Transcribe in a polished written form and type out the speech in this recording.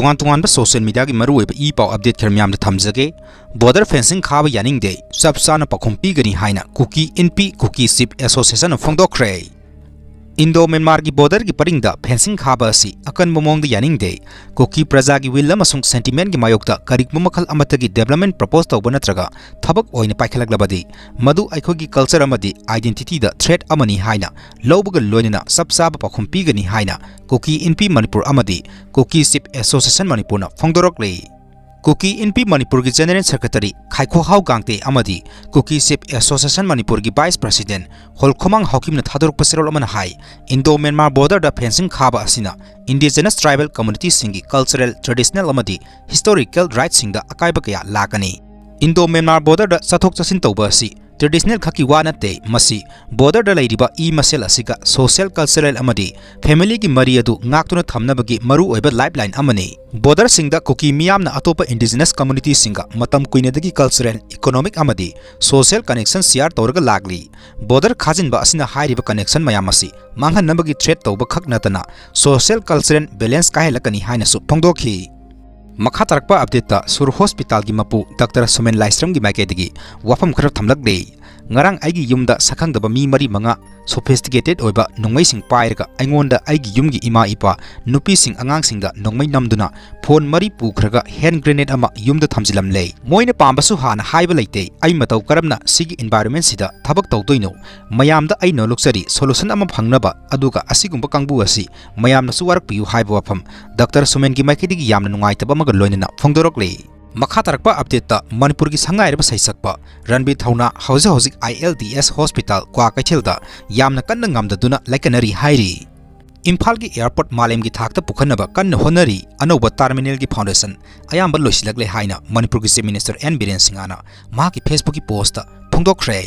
Tungan tungan ba social media ki maru eba e pau update khar myam da thamjage border fencing khaba Yaningde Chap Chaba Paokhum Pigani haina Kuki INPI Ship Association of Phongdokre Indo Myanmar ki border ki paringda fencing khaba asi akan momong da Yaningde Kuki praja ki will amasung sentiment ki mayokta karikma makhal amata ki development propose tawba natraga thabak oina paikhalak madu aikhogi culture amadi identity da threat amani haina lawbaga loinana Chap Chaba Paokhum Pigani haina Kuki INPI Manipur amadi Kuki Ship Association Manipur na phongdorokle Kuki INPI Manipur ki General Secretary Khaikho Hau Gangte amadi Kuki Ship Association Manipur ki Vice President Holkhomang Haukim na thadorok pasirol amana hai Indo Myanmar border da fencing khaba asina indigenous tribal communities singi cultural traditional amadi historical rights singda akaiba kaya lakani Indo Myanmar border da sathok chasin tawba asi traditional khaki wa nate masi border da lairiba e masel asika social cultural amadi family ki mari adu ngaktuna thamnabagi maru oiba lifeline amani border singda Kuki miyamna atopa indigenous communities singa matam kuinedagi cultural economic amadi social connection share tawraga lagli border khajinba asina hairiba connection mayam asi manghan nabagi threat tawba khak natana social cultural balance kahelakani haina su phongdokhi Makha tarakpa update ta Sur Hospital gi mapu Dr. Sumen Laistram gi maiketagi wafam khara thamlakde ngarang aigi yumda sakhangdaba mi mari manga sophisticated oiba nongmai sing pairaga aingonda aigi yumgi ima ipa nupi sing angang singda nongmai namduna phone mari pukhraga hand grenade ama yumda thamjilam lei moina pambasu hana haiba leite ai matau karamna sigi environment sida thabak tawdoino mayamda ai no luxury solution ama phangnaba aduga asigumba kangbu asi mayamna su warak piu haiba wafam Dr. Sumen gi maiketigi yamna nungaitaba maga loinana phongdorokle Makha tarakpa update ta Manipur ki sangai reba saisakpa Ranbir Thouna hauzik ILDS Hospital kwa kaithilda yamna kanna ngamda duna laikanari hairi Imphal ki airport malem ki thakta pukhanaba kanna honari anoba terminal ki foundation ayamba loisilakle haina Manipur ki Chief Minister N Biren Singh ana ma ki Facebook ki post ta phongdokre